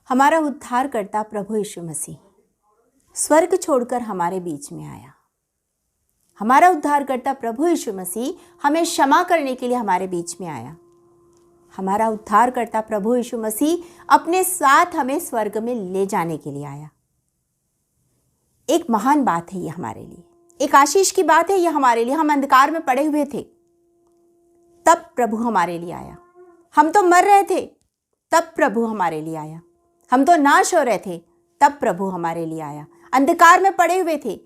हमारा उद्धारकर्ता प्रभु यीशु मसीह स्वर्ग छोड़कर हमारे बीच में आया। हमारा उद्धारकर्ता प्रभु यीशु मसीह हमें क्षमा करने के लिए हमारे बीच में आया। हमारा उद्धारकर्ता प्रभु यीशु मसीह अपने साथ हमें स्वर्ग में ले जाने के लिए आया। एक महान बात है ये हमारे लिए, एक आशीष की बात है ये हमारे लिए। हम अंधकार में पड़े हुए थे, तब प्रभु हमारे लिए आया। हम तो मर रहे थे, तब प्रभु हमारे लिए आया। हम तो नाश हो रहे थे, तब प्रभु हमारे लिए आया। अंधकार में पड़े हुए थे,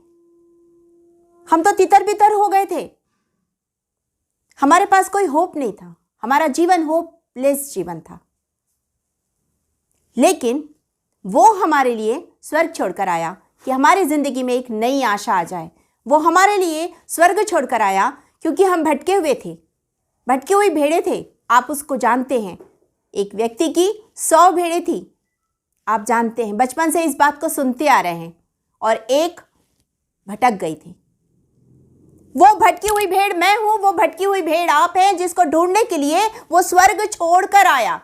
हम तो तितर बितर हो गए थे, हमारे पास कोई होप नहीं था, हमारा जीवन होपलेस जीवन था। लेकिन वो हमारे लिए स्वर्ग छोड़कर आया कि हमारी जिंदगी में एक नई आशा आ जाए। वो हमारे लिए स्वर्ग छोड़कर आया क्योंकि हम भटके हुए थे, भटकी हुई भेड़ें थे। आप उसको जानते हैं, एक व्यक्ति की 100 भेड़ें थी। आप जानते हैं, बचपन से इस बात को सुनते आ रहे हैं। और एक भटक गई थी। वो भटकी हुई भेड़ मैं हूं, वो भटकी हुई भेड़ आप हैं, जिसको ढूंढने के लिए वो स्वर्ग छोड़कर आया।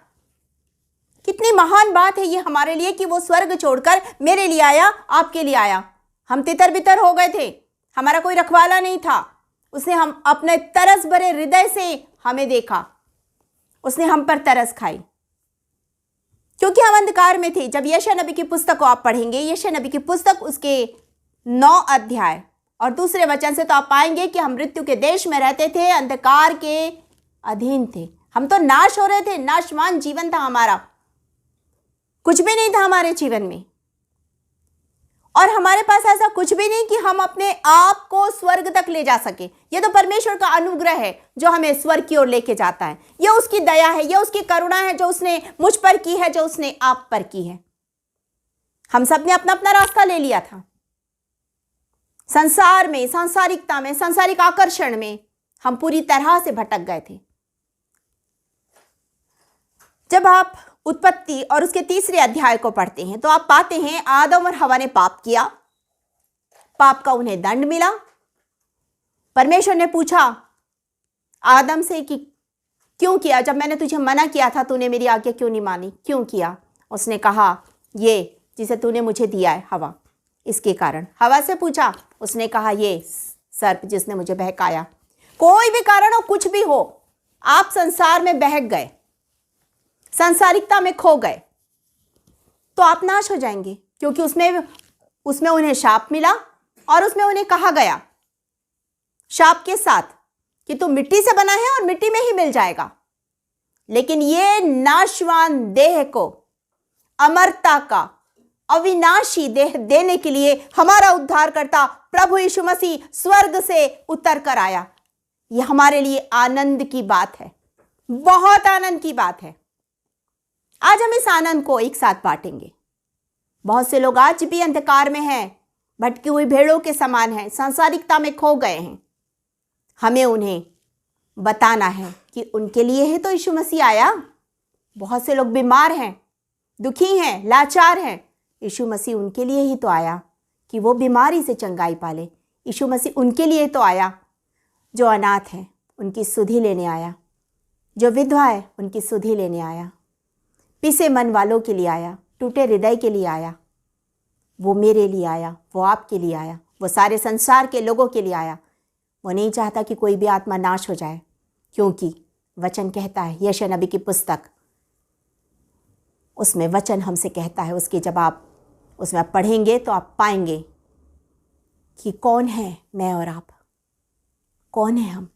कितनी महान बात है ये हमारे लिए कि वो स्वर्ग छोड़कर मेरे लिए आया, आपके लिए आया। हम तितर बितर हो गए थे, हमारा कोई रखवाला नहीं था। उसने हम अपने तरस भरे हृदय से हमें देखा, उसने हम पर तरस खाई, क्योंकि हम अंधकार में थे। जब यशायाह नबी की पुस्तक को आप पढ़ेंगे, यशायाह नबी की पुस्तक उसके 9 अध्याय और दूसरे वचन से, तो आप पाएंगे कि हम मृत्यु के देश में रहते थे, अंधकार के अधीन थे। हम तो नाश हो रहे थे, नाशवान जीवन था हमारा, कुछ भी नहीं था हमारे जीवन में। और हमारे पास ऐसा कुछ भी नहीं कि हम अपने आप को स्वर्ग तक ले जा सके। यह तो परमेश्वर का अनुग्रह है जो हमें स्वर्ग की ओर लेके जाता है। यह उसकी दया है, यह उसकी करुणा है जो उसने मुझ पर की है, जो उसने आप पर की है। हम सब ने अपना अपना रास्ता ले लिया था। संसार में, सांसारिकता में, सांसारिक आकर्षण में हम पूरी तरह से भटक गए थे। जब आप उत्पत्ति और उसके 3 अध्याय को पढ़ते हैं तो आप पाते हैं आदम और हवा ने पाप किया, पाप का उन्हें दंड मिला। परमेश्वर ने पूछा आदम से कि क्यों किया, जब मैंने तुझे मना किया था तूने मेरी आज्ञा क्यों नहीं मानी, क्यों किया? उसने कहा ये जिसे तूने मुझे दिया है हवा, इसके कारण। हवा से पूछा, उसने कहा ये सर्प जिसने मुझे बहकाया। कोई भी कारण हो, कुछ भी हो, आप संसार में बहक गए, सांसारिकता में खो गए, तो आप नाश हो जाएंगे। क्योंकि उसमें उन्हें शाप मिला और उसमें उन्हें कहा गया शाप के साथ कि तू मिट्टी से बना है और मिट्टी में ही मिल जाएगा। लेकिन ये नाशवान देह को अमरता का अविनाशी देह देने के लिए हमारा उद्धारकर्ता प्रभु यीशु मसीह स्वर्ग से उतर कर आया। यह हमारे लिए आनंद की बात है, बहुत आनंद की बात है। आज हम इस आनंद को एक साथ बांटेंगे। बहुत से लोग आज भी अंधकार में हैं, भटकी हुई भेड़ों के समान हैं, सांसारिकता में खो गए हैं। हमें उन्हें बताना है कि उनके लिए ही तो यीशु मसीह आया। बहुत से लोग बीमार हैं, दुखी हैं, लाचार हैं। यीशु मसीह उनके लिए ही तो आया कि वो बीमारी से चंगाई पाले। यीशु मसीह उनके लिए तो आया जो अनाथ है, उनकी सुधि लेने आया। जो विधवा है, उनकी सुधि लेने आया। पिसे मन वालों के लिए आया, टूटे हृदय के लिए आया। वो मेरे लिए आया, वो आपके लिए आया, वो सारे संसार के लोगों के लिए आया। वो नहीं चाहता कि कोई भी आत्मा नाश हो जाए, क्योंकि वचन कहता है, यशायाह नबी की पुस्तक, उसमें वचन हमसे कहता है, उसके जब आप उसमें आप पढ़ेंगे तो आप पाएंगे कि कौन है मैं और आप, कौन है हम।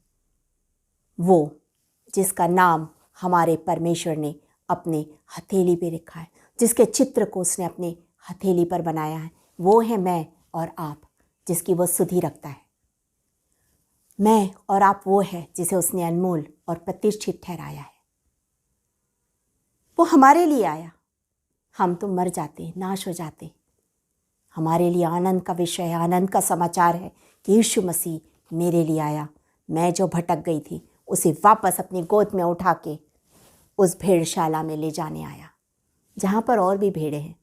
वो जिसका नाम हमारे परमेश्वर ने अपने हथेली पे लिखा है, जिसके चित्र को उसने अपने हथेली पर बनाया है, वो है मैं और आप, जिसकी वो सुधि रखता है। मैं और आप वो है जिसे उसने अनमोल और प्रतिष्ठित ठहराया है। वो हमारे लिए आया। हम तो मर जाते, नाश हो जाते। हमारे लिए आनंद का विषय है, आनंद का समाचार है कि यीशु मसीह मेरे लिए आया। मैं जो भटक गई थी उसे वापस अपनी गोद में उठा के उस भेड़शाला में ले जाने आया, जहाँ पर और भी भेड़े हैं।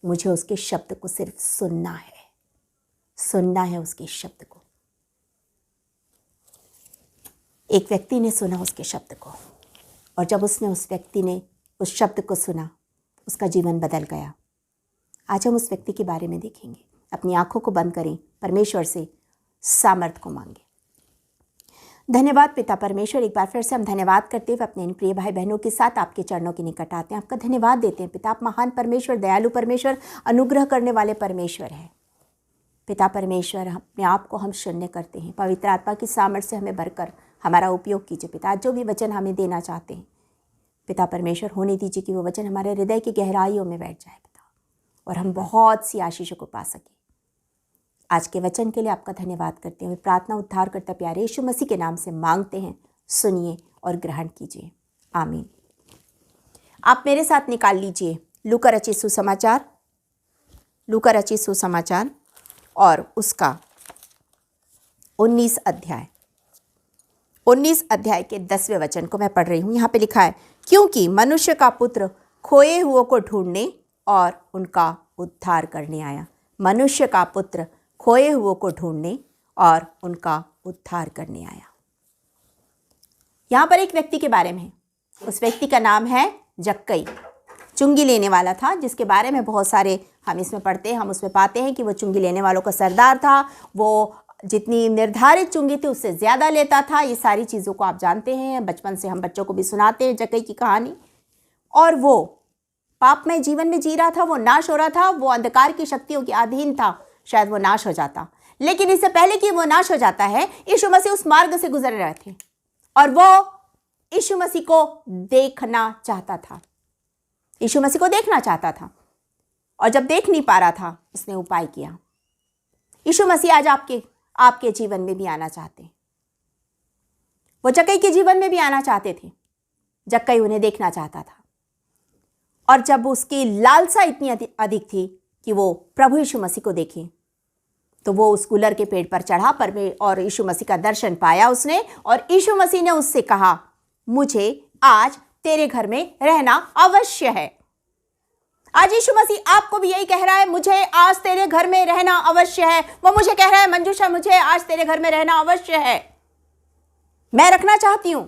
मुझे उसके शब्द को सिर्फ सुनना है, सुनना है उसके शब्द को। एक व्यक्ति ने सुना उसके शब्द को, और जब उस व्यक्ति ने उस शब्द को सुना, उसका जीवन बदल गया। आज हम उस व्यक्ति के बारे में देखेंगे। अपनी आंखों को बंद करें, परमेश्वर से सामर्थ को मांगे। धन्यवाद पिता परमेश्वर, एक बार फिर से हम धन्यवाद करते हुए अपने इन प्रिय भाई बहनों के साथ आपके चरणों के निकट आते हैं। आपका धन्यवाद देते हैं पिता, आप महान परमेश्वर, दयालु परमेश्वर, अनुग्रह करने वाले परमेश्वर हैं। पिता परमेश्वर, अपने आप को हम शून्य करते हैं। पवित्र आत्मा की सामर्थ्य से हमें भरकर हमारा उपयोग कीजिए पिता। जो भी वचन हमें देना चाहते हैं पिता परमेश्वर, होने दीजिए कि वो वचन हमारे हृदय की गहराइयों में बैठ जाए पिता, और हम बहुत सी आशीषों को पा सकें। आज के वचन के लिए आपका धन्यवाद करते हैं। प्रार्थना उद्धार करता प्यारे यीशु मसीह के नाम से मांगते हैं, सुनिए और ग्रहण कीजिए, आमीन। आप मेरे साथ निकाल लीजिए लूका रचित सुसमाचार, लूका रचित सुसमाचार और उसका 19 अध्याय के 10वें वचन को मैं पढ़ रही हूँ। यहाँ पे लिखा है, क्योंकि मनुष्य का पुत्र खोए हुओं को ढूंढने और उनका उद्धार करने आया। मनुष्य का पुत्र खोए हुओं को ढूंढने और उनका उद्धार करने आया। यहाँ पर एक व्यक्ति के बारे में, उस व्यक्ति का नाम है जक्कई। चुंगी लेने वाला था, जिसके बारे में बहुत सारे हम इसमें पढ़ते हैं। हम उसमें पाते हैं कि वो चुंगी लेने वालों का सरदार था। वो जितनी निर्धारित चुंगी थी उससे ज़्यादा लेता था। ये सारी चीज़ों को आप जानते हैं, बचपन से हम बच्चों को भी सुनाते हैं जक्कई की कहानी। और वो पापमय जीवन में जी रहा था, वो नाश हो रहा था, वो अंधकार की शक्तियों के अधीन था। शायद वो नाश हो जाता, लेकिन इससे पहले कि वो नाश हो जाता है, यीशु मसीह उस मार्ग से गुजर रहे थे और वो यीशु मसीह को देखना चाहता था। यीशु मसीह को देखना चाहता था, और जब देख नहीं पा रहा था, उसने उपाय किया। यीशु मसीह आज आपके जीवन में भी आना चाहते हैं। वो जक्कई के जीवन में भी आना चाहते थे। जक्कई उन्हें देखना चाहता था, और जब उसकी लालसा इतनी अधिक थी कि वो प्रभु यीशु मसीह को देखे, तो वो उस गुलर के पेड़ पर चढ़ा और यीशु मसीह का दर्शन पाया उसने। और यीशु मसीह ने उससे कहा, मुझे आज तेरे घर में रहना अवश्य है। आज यीशु मसीह आपको भी यही कह रहा है, मुझे आज तेरे घर में रहना अवश्य है। वो मुझे कह रहा है, मंजूषा मुझे आज तेरे घर में रहना अवश्य है, मैं रखना चाहती हूं।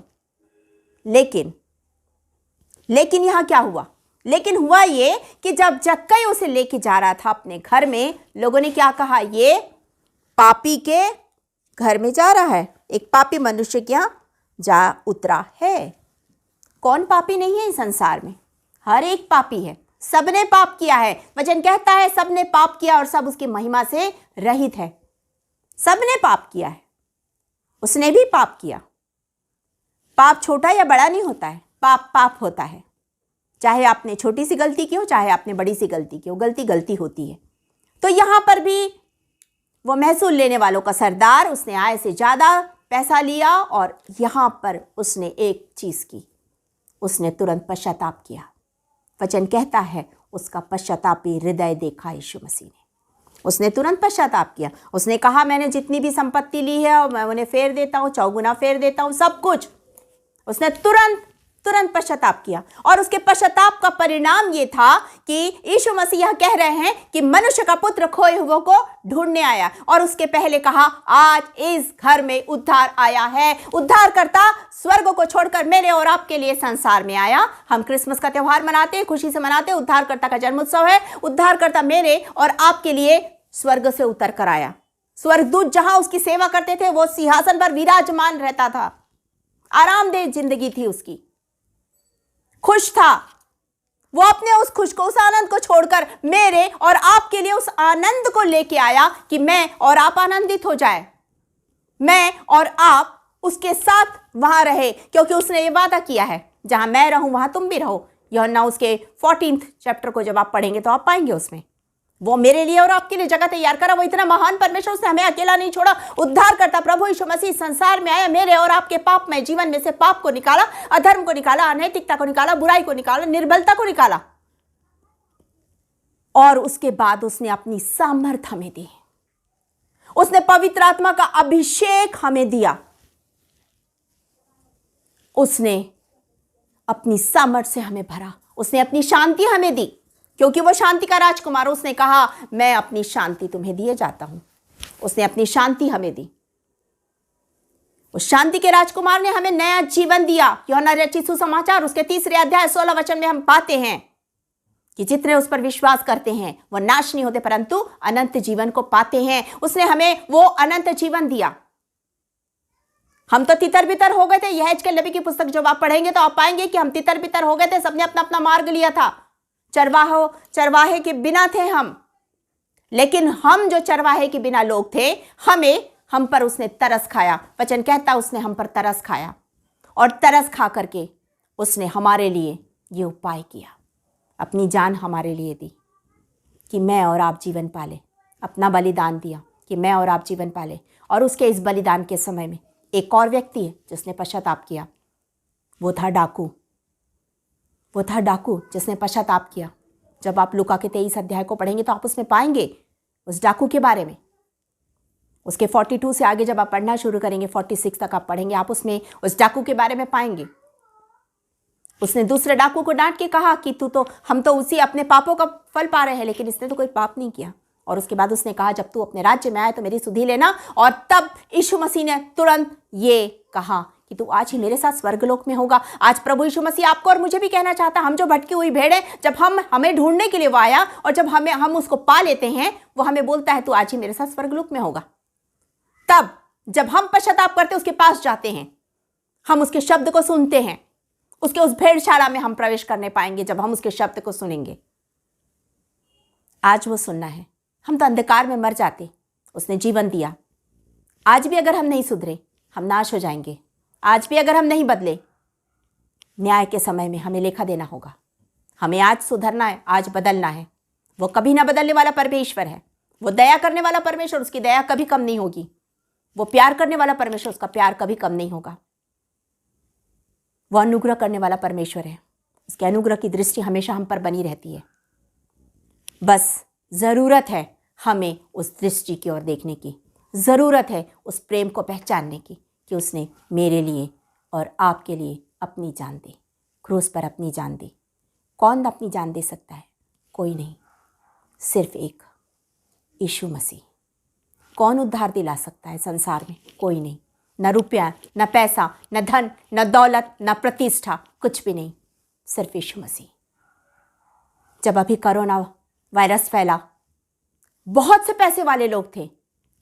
लेकिन यहां क्या हुआ? लेकिन हुआ ये कि जब जक्कई उसे लेके जा रहा था अपने घर में, लोगों ने क्या कहा, ये पापी के घर में जा रहा है, एक पापी मनुष्य के यहां जा उतरा है। कौन पापी नहीं है इस संसार में? हर एक पापी है। सबने पाप किया है। वचन कहता है सबने पाप किया और सब उसकी महिमा से रहित है। सबने पाप किया है, उसने भी पाप किया। पाप छोटा या बड़ा नहीं होता है, पाप पाप होता है। चाहे आपने छोटी सी गलती की हो, चाहे आपने बड़ी सी गलती की हो, गलती होती है। तो यहां पर भी वो महसूल लेने वालों का सरदार, उसने आय से ज्यादा पैसा लिया, और यहां पर उसने एक चीज की, उसने तुरंत पश्चाताप किया। वचन कहता है उसका पश्चातापी हृदय देखा यीशु मसीह ने। उसने तुरंत पश्चाताप किया। उसने कहा, मैंने जितनी भी संपत्ति ली है और मैं उन्हें फेर देता हूं, चौगुना फेर देता हूं, सब कुछ। उसने तुरंत पश्चाताप किया, और उसके पश्चाताप का परिणाम ये था कि यीशु मसीह यह कह रहे हैं कि मनुष्य का पुत्र खोए हुओं को ढूंढने आया। और उसके पहले कहा, आज इस घर में उद्धार आया है। उद्धारकर्ता स्वर्ग को छोड़कर मेरे और आपके लिए संसार में आया। हम क्रिसमस का त्योहार मनाते हैं, खुशी से मनाते हैं। उद्धारकर्ता का जन्मोत्सव है। उद्धारकर्ता मेरे और आपके लिए स्वर्ग से उतर कर आया। स्वर्गदूत जहां उसकी सेवा करते थे, वो सिंहासन पर विराजमान रहता था। आरामदेह जिंदगी थी उसकी, खुश था। वो अपने उस खुश को, उस आनंद को छोड़कर मेरे और आपके लिए उस आनंद को लेके आया कि मैं और आप आनंदित हो जाए, मैं और आप उसके साथ वहां रहे, क्योंकि उसने ये वादा किया है, जहां मैं रहूं वहां तुम भी रहो। यूहन्ना उसके 14 चैप्टर को जब आप पढ़ेंगे तो आप पाएंगे उसमें वो मेरे लिए और आपके लिए जगह तैयार करा। वो इतना महान परमेश्वर, उसने हमें अकेला नहीं छोड़ा। उद्धार करता प्रभु यीशु मसीह संसार में आया, मेरे और आपके पाप में जीवन में से पाप को निकाला, अधर्म को निकाला, अनैतिकता को निकाला, बुराई को निकाला, निर्बलता को निकाला, और उसके बाद उसने अपनी सामर्थ हमें दी। उसने पवित्र आत्मा का अभिषेक हमें दिया। उसने अपनी सामर्थ से हमें भरा। उसने अपनी शांति हमें दी, क्योंकि वो शांति का राजकुमार। उसने कहा, मैं अपनी शांति तुम्हें दिए जाता हूं। उसने अपनी शांति हमें दी। उस शांति के राजकुमार ने हमें नया जीवन दिया। यूहन्ना रचित सुसमाचार उसके 3 अध्याय 16 वचन में हम पाते हैं कि जितने उस पर विश्वास करते हैं वो नाश नहीं होते परंतु अनंत जीवन को पाते हैं। उसने हमें वो अनंत जीवन दिया। हम तो तितर बितर हो गए थे। यहेजकेल नबी की पुस्तक जब आप पढ़ेंगे तो आप पाएंगे कि हम तितर बितर हो गए थे, सबने अपना अपना मार्ग लिया था। चरवाहे के बिना थे हम, लेकिन हम जो चरवाहे के बिना लोग थे, हम पर उसने तरस खाया। वचन कहता उसने हम पर तरस खाया और तरस खा करके उसने हमारे लिए ये उपाय किया, अपनी जान हमारे लिए दी कि मैं और आप जीवन पाले। अपना बलिदान दिया कि मैं और आप जीवन पाले। और उसके इस बलिदान के समय में एक और व्यक्ति है जिसने पश्चाताप किया। वो था डाकू जिसने पश्चाताप किया। जब आप लूका के 23 अध्याय को पढ़ेंगे तो आप उसमें पाएंगे उस डाकू के बारे में। उसके 42 से आगे जब आप पढ़ना शुरू करेंगे, 46 तक आप पढ़ेंगे, आप उसमें उस डाकू के बारे में पाएंगे। उसने दूसरे डाकू को डांट के कहा कि हम तो उसी अपने पापों का फल पा रहे हैं, लेकिन इसने तो कोई पाप नहीं किया। और उसके बाद उसने कहा जब तू अपने राज्य में आए तो मेरी सुधि लेना। और तब यीशु मसीह ने तुरंत ये कहा कि तू आज ही मेरे साथ स्वर्गलोक में होगा। आज प्रभु यीशु मसीह आपको और मुझे भी कहना चाहता, हम जो भटकी हुई भेड़ है, जब हमें ढूंढने के लिए वो आया और जब हम उसको पा लेते हैं, वो हमें बोलता है तू आज ही मेरे साथ स्वर्गलोक में होगा। तब जब हम पश्चाताप करते उसके पास जाते हैं, हम उसके शब्द को सुनते हैं, उसके उस भेड़शाला में हम प्रवेश करने पाएंगे जब हम उसके शब्द को सुनेंगे। आज वो सुनना है। हम तो अंधकार में मर जाते, उसने जीवन दिया। आज भी अगर हम नहीं सुधरे हम नाश हो जाएंगे। आज भी अगर हम नहीं बदले, न्याय के समय में हमें लेखा देना होगा। हमें आज सुधरना है, आज बदलना है। वो कभी ना बदलने वाला परमेश्वर है। वो दया करने वाला परमेश्वर, उसकी दया कभी कम नहीं होगी। वो प्यार करने वाला परमेश्वर, उसका प्यार कभी कम नहीं होगा। वो अनुग्रह करने वाला परमेश्वर है, उसके अनुग्रह की दृष्टि हमेशा हम पर बनी रहती है। बस ज़रूरत है हमें उस दृष्टि की ओर देखने की, ज़रूरत है उस प्रेम को पहचानने की कि उसने मेरे लिए और आपके लिए अपनी जान दी, क्रूस पर अपनी जान दी। कौन अपनी जान दे सकता है? कोई नहीं, सिर्फ एक यीशु मसीह। कौन उद्धार दिला सकता है संसार में? कोई नहीं। न रुपया, न पैसा, न धन, न दौलत, न प्रतिष्ठा, कुछ भी नहीं, सिर्फ यीशु मसीह। जब अभी कोरोना वायरस फैला, बहुत से पैसे वाले लोग थे,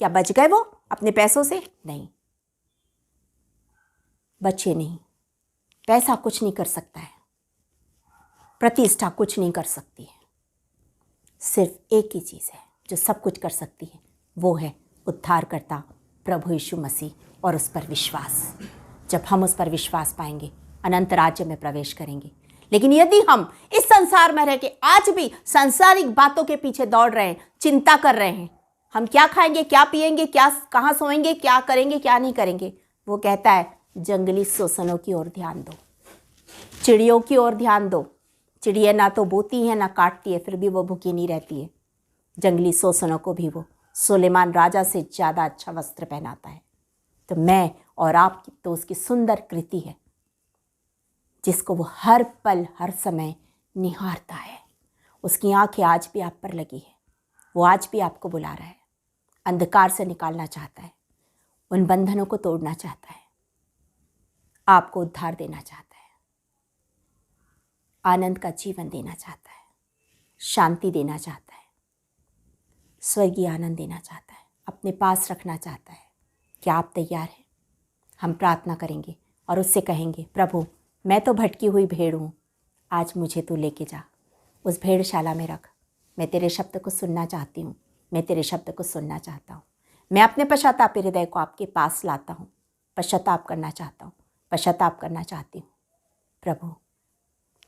क्या बच गए वो अपने पैसों से? नहीं, बचे नहीं। पैसा कुछ नहीं कर सकता है, प्रतिष्ठा कुछ नहीं कर सकती है। सिर्फ एक ही चीज़ है जो सब कुछ कर सकती है, वो है उद्धारकर्ता प्रभु यीशु मसीह और उस पर विश्वास। जब हम उस पर विश्वास पाएंगे, अनंत राज्य में प्रवेश करेंगे। लेकिन यदि हम इस संसार में रह के आज भी सांसारिक बातों के पीछे दौड़ रहे हैं, चिंता कर रहे हैं, हम क्या खाएंगे, क्या पिएंगे, कहाँ सोएंगे, क्या करेंगे, क्या नहीं करेंगे, वो कहता है जंगली शोषणों की ओर ध्यान दो, चिड़ियों की ओर ध्यान दो। चिड़िया ना तो बोती है ना काटती है, फिर भी वो भूखी नहीं रहती है। जंगली शोषणों को भी वो सुलेमान राजा से ज़्यादा अच्छा वस्त्र पहनाता है। तो मैं और आप तो उसकी सुंदर कृति है, जिसको वो हर पल हर समय निहारता है। उसकी आंखें आज भी आप पर लगी है, वो आज भी आपको बुला रहा है, अंधकार से निकालना चाहता है, उन बंधनों को तोड़ना चाहता है, आपको उद्धार देना चाहता है, आनंद का जीवन देना चाहता है, शांति देना चाहता है, स्वर्गीय आनंद देना चाहता है, अपने पास रखना चाहता है। क्या आप तैयार हैं? हम प्रार्थना करेंगे और उससे कहेंगे, प्रभु मैं तो भटकी हुई भेड़ हूँ, आज मुझे तू लेके जा, उस भेड़शाला में रख। मैं तेरे शब्द को सुनना चाहती हूँ, मैं तेरे शब्द को सुनना चाहता हूँ। मैं अपने पश्चाताप हृदय को आपके पास लाता हूँ, पश्चाताप करना चाहता हूँ, पश्चाताप करना चाहती हूँ। प्रभु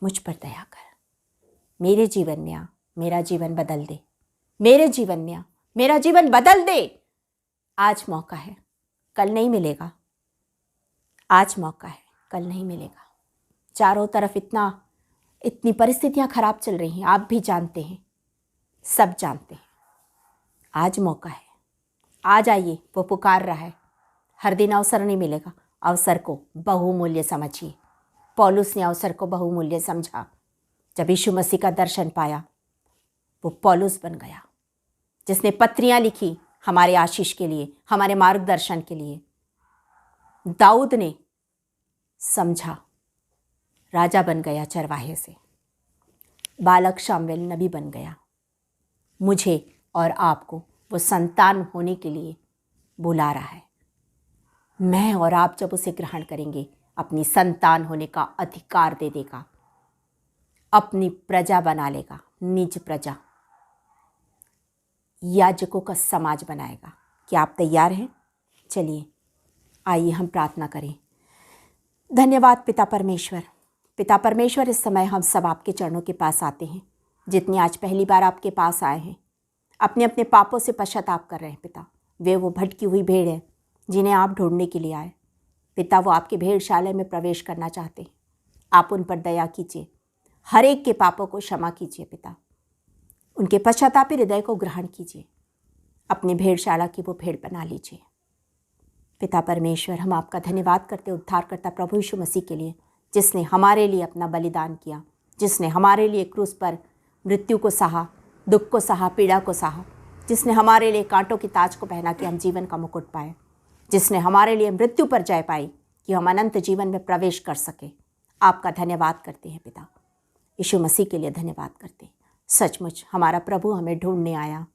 मुझ पर दया कर, मेरे जीवन में आ, मेरा जीवन बदल दे, मेरे जीवन में आ, मेरा जीवन बदल दे। आज मौका है, कल नहीं मिलेगा। आज मौका है, कल नहीं मिलेगा। चारों तरफ इतनी परिस्थितियां खराब चल रही हैं, आप भी जानते हैं, सब जानते हैं। आज मौका है, आ जाइए, वो पुकार रहा है। हर दिन अवसर नहीं मिलेगा, अवसर को बहुमूल्य समझिए। पौलुस ने अवसर को बहुमूल्य समझा। जब यीशु मसीह का दर्शन पाया, वो पौलुस बन गया, जिसने पत्रियां लिखी हमारे आशीष के लिए, हमारे मार्गदर्शन के लिए। दाऊद ने समझा, राजा बन गया चरवाहे से। बालक शामुएल नबी बन गया। मुझे और आपको वो संतान होने के लिए बुला रहा है। मैं और आप जब उसे ग्रहण करेंगे, अपनी संतान होने का अधिकार दे देगा, अपनी प्रजा बना लेगा, निज प्रजा, याजकों का समाज बनाएगा। क्या आप तैयार हैं? चलिए आइए हम प्रार्थना करें। धन्यवाद पिता परमेश्वर। पिता परमेश्वर, इस समय हम सब आपके चरणों के पास आते हैं। जितने आज पहली बार आपके पास आए हैं, अपने अपने पापों से पश्चाताप कर रहे हैं पिता, वे वो भटकी हुई भेड़ हैं जिन्हें आप ढूंढने के लिए आए पिता। वो आपके भेड़शाला में प्रवेश करना चाहते हैं। आप उन पर दया कीजिए, हर एक के पापों को क्षमा कीजिए पिता। उनके पश्चातापी हृदय को ग्रहण कीजिए, अपनी भेड़शाला की वो भेड़ बना लीजिए पिता परमेश्वर। हम आपका धन्यवाद करते उद्धारकर्ता प्रभु यीशु मसीह के लिए, जिसने हमारे लिए अपना बलिदान किया, जिसने हमारे लिए क्रूस पर मृत्यु को सहा, दुख को सहा, पीड़ा को सहा, जिसने हमारे लिए कांटों की ताज को पहना कि हम जीवन का मुकुट पाए, जिसने हमारे लिए मृत्यु पर जय पाई कि हम अनंत जीवन में प्रवेश कर सके। आपका धन्यवाद करते हैं पिता। यीशु मसीह के लिए धन्यवाद करते हैं। सचमुच हमारा प्रभु हमें ढूंढने आया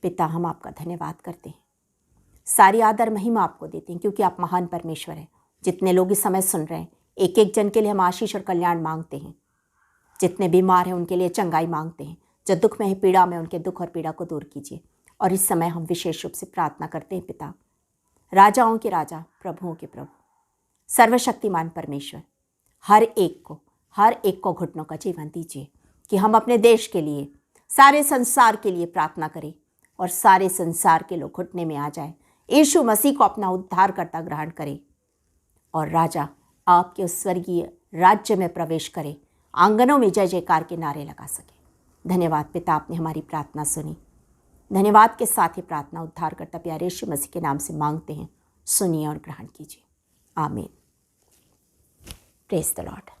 पिता। हम आपका धन्यवाद करते हैं। सारी आदर महिमा आपको देते हैं, क्योंकि आप महान परमेश्वर हैं। जितने लोग इस समय सुन रहे हैं, एक एक जन के लिए हम आशीष और कल्याण मांगते हैं। जितने बीमार हैं उनके लिए चंगाई मांगते हैं। जो दुख में है, पीड़ा में, उनके दुख और पीड़ा को दूर कीजिए। और इस समय हम विशेष रूप से प्रार्थना करते हैं पिता, राजाओं के राजा, प्रभुओं के प्रभु, सर्वशक्तिमान परमेश्वर, हर एक को घुटनों का जीवन दीजिए कि हम अपने देश के लिए, सारे संसार के लिए प्रार्थना करें और सारे संसार के लोग घुटने में आ जाएं, यीशु मसीह को अपना उद्धारकर्ता ग्रहण करें और राजा आपके उस स्वर्गीय राज्य में प्रवेश करें, आंगनों में जय जयकार के नारे लगा सके। धन्यवाद पिता, आपने हमारी प्रार्थना सुनी। धन्यवाद के साथ ही प्रार्थना उद्धारकर्ता प्यारे यीशु मसीह के नाम से मांगते हैं। सुनिए और ग्रहण कीजिए। आमीन। Praise the Lord.